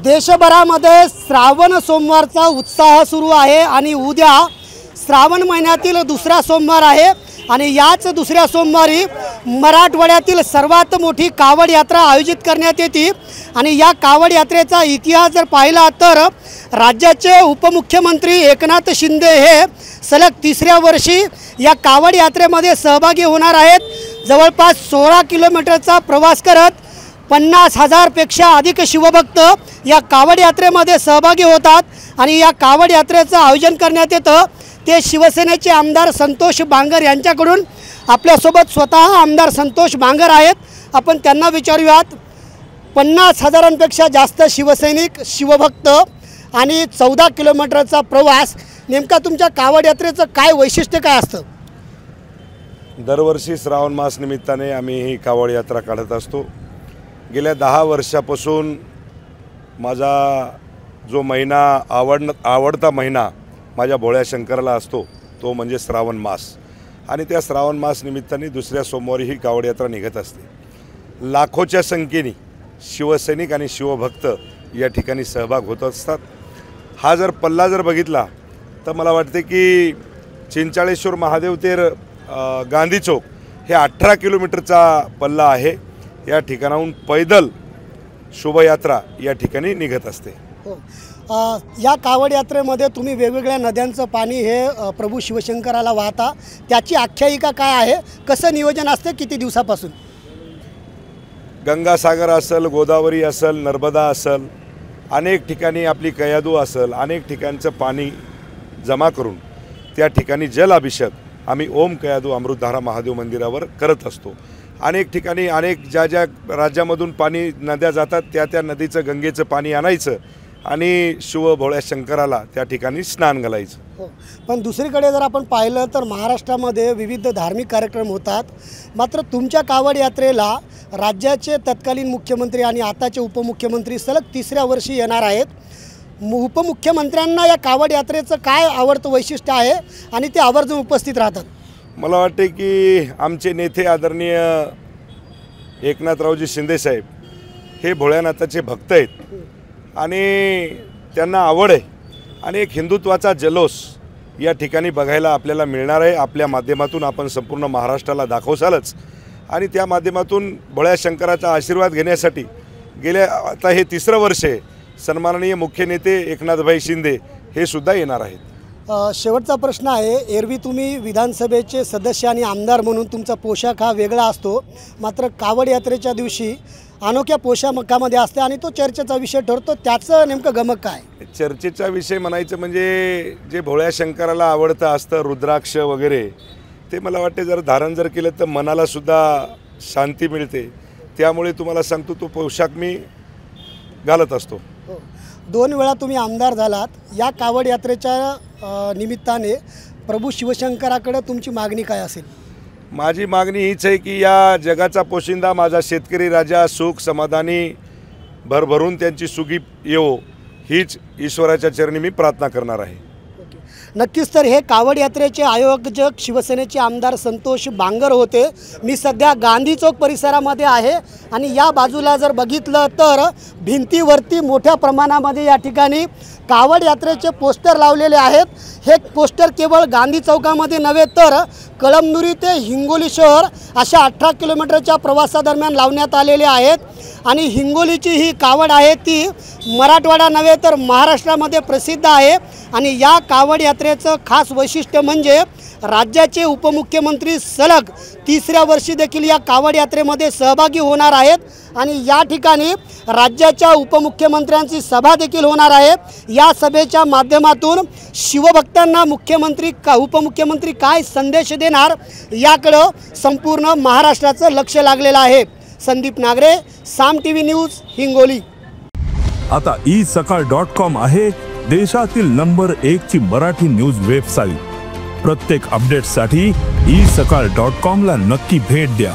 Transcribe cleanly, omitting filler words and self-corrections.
देशभरामध्ये श्रावण सोमवारचा उत्साह सुरू आहे आणि उद्या श्रावण महिन्यातील दुसरा सोमवार आहे आणि याच दुसऱ्या सोमवारी मराठवाड्यातील सर्वात मोठी कावड यात्रा आयोजित करण्यात येते आणि या कावड यात्रेचा इतिहास जर पाहिला तर राज्याचे उपमुख्यमंत्री एकनाथ शिंदे हे सलग तिसऱ्या वर्षी या कावड यात्रेमध्ये सहभागी होणार आहेत। जवळपास 16 किलोमीटरचा प्रवास करत 50,000 पेक्षा अधिक शिवभक्त या कावड यात्रेमध्ये सहभागी होतात आणि या कावड यात्रेचं आयोजन करण्यात येतं ते शिवसेनेचे आमदार संतोष बांगर यांच्याकडून। आपल्यासोबत स्वतः आमदार संतोष बांगर आहेत, आपण त्यांना विचारूयात। 50,000पेक्षा जास्त शिवसैनिक शिवभक्त आणि 14 किलोमीटरचा प्रवास, नेमका तुमच्या कावड यात्रेचं काय वैशिष्ट्य काय असतं? दरवर्षी श्रावण मास निमित्ताने आम्ही ही कावड यात्रा काढत असतो। गेल्या 10 वर्षापासून माझा जो महिना आवडता महिना माझ्या भोळ्या शंकराला असतो तो म्हणजे श्रावण मास आणि त्या श्रावण मास निमित्ताने दुसऱ्या सोमवारी ही कावड यात्रा निघत असते। लाखोच्या संख्येने शिवसैनिक आणि शिवभक्त या ठिकाणी सहभाग होत असतात। हा जर पल्ला जर बघितला तर मला वाटते की चिंचाळेश्वर महादेव ते गांधी चौक हे 18 किलोमीटरचा पल्ला आहे। या ठिकाणाहून पैदल शोभायात्रा या ठिकाणी निघत असते। या कावड यात्रेमध्ये तुम्ही वेगवेगळ्या नद्यांचं पाणी हे प्रभू शिवशंकराला वाहता, त्याची आख्यायिका काय आहे, कसं नियोजन असते, किती दिवसापासून? गंगासागर असेल, गोदावरी असेल, नर्मदा असेल, अनेक ठिकाणी आपली कयादू असेल, अनेक ठिकाणचं पाणी जमा करून त्या ठिकाणी जल अभिषेक आम्ही ओम कयादू अमृतधारा महादेव मंदिरावर करत असतो। अनेक ठिकाणी ज्या राज्यामधून पाणी नद्या जातात त्या नदीचं गंगेचं पाणी आणायचं आणि शिव भोळ्या शंकराला त्या ठिकाणी स्नान घालायचं। पण दुसरीकडे जर आपण पाहिलं तर महाराष्ट्रामध्ये विविध धार्मिक कार्यक्रम होतात, मात्र तुमच्या कावड यात्रेला राज्याचे तत्कालीन मुख्यमंत्री आणि आताचे उपमुख्यमंत्री सलग तिसऱ्या वर्षी येणार आहेत। उपमुख्यमंत्र्यांना या कावड यात्रेचं काय आवडतं वैशिष्ट्य आहे आणि ते आवर्जून उपस्थित राहतात? मला वाटते की आमचे नेते आदरणीय एकनाथरावजी शिंदे साहेब हे भोळ्यानाथाचे भक्त आहेत आणि त्यांना आवड आहे आणि एक हिंदुत्वाचा जल्लोष या ठिकाणी बघायला आपल्याला मिळणार आहे। आपल्या माध्यमातून आपण संपूर्ण महाराष्ट्राला दाखवसालच आणि त्या माध्यमातून भोळ्या शंकराचा आशीर्वाद घेण्यासाठी गेल्या आता हे तिसरं वर्ष आहे सन्माननीय मुख्य नेते एकनाथभाई शिंदे हे सुद्धा येणार आहेत। शेवटचा प्रश्न आहे, एरवी तुम्ही विधानसभेचे सदस्य आणि आमदार म्हणून तुमचा पोशाख हा वेगळा असतो, मात्र कावड यात्रेच्या दिवशी अनोख्या पोशाखामध्ये असते आणि तो चर्चेचा विषय ठरतो, त्याचं नेमकं गमक काय? चर्चेचा विषय म्हणायचं म्हणजे जे भोळ्या शंकराला आवडतं असतं रुद्राक्ष वगैरे, ते मला वाटते जर धारण जर केलं तर मनाला सुद्धा शांती मिळते। त्यामुळे तुम्हाला सांगतो तो पोशाख मी घालत असतो। 2 वेळा तुम्ही आमदार झालात, या कावड यात्रेच्या निमित्ताने प्रभू शिवशंकराकडे तुमची मागणी काय असेल? माझी मागणी हीच आहे की या जगाचा पोशिंदा माझा शेतकरी राजा सुख समाधानी भरभरून त्यांची सुखी येवो हीच ईश्वराच्या चरणी मी प्रार्थना करणार आहे। नक्कीच, तर हे कावड यात्रेचे आयोजक शिवसेनेचे आमदार संतोष बांगर होते। मी सध्या गांधी चौक परिसरामध्ये आहे आणि या बाजूला जर बघितलं तर भिंतीवरती मोठ्या प्रमाणामध्ये या ठिकाणी कावड यात्रेचे पोस्टर लावलेले आहेत। हे पोस्टर केवळ गांधी चौकामध्ये नव्हे तर कळमनुरी ते हिंगोली शहर अशा 18 किलोमीटरच्या प्रवासादरम्यान लावण्यात आलेले आहेत आणि हिंगोलीची ही कावड आहे ती मराठवाडा नव्हे तर महाराष्ट्रामध्ये प्रसिद्ध आहे आणि या कावड यात्रेचं खास वैशिष्ट्य म्हणजे राज्याचे उपमुख्यमंत्री सलग तिसऱ्या वर्षी देखील या कावड यात्रेमध्ये सहभागी होणार आहेत आणि या ठिकाणी राज्याच्या उपमुख्यमंत्र्यांची सभा देखील होणार आहे। या सभेच्या माध्यमातून शिवभक्तांना उपमुख्यमंत्री काय संदेश देणार याकडे संपूर्ण महाराष्ट्राचं लक्ष लागलेलं आहे। संदीप नागरे, साम टीव्ही न्यूज, हिंगोली। आता isakal.com आहे देशातील नंबर 1 ची मराठी न्यूज वेबसाईट। प्रत्येक अपडेटसाठी isakal.com ला नक्की भेट द्या।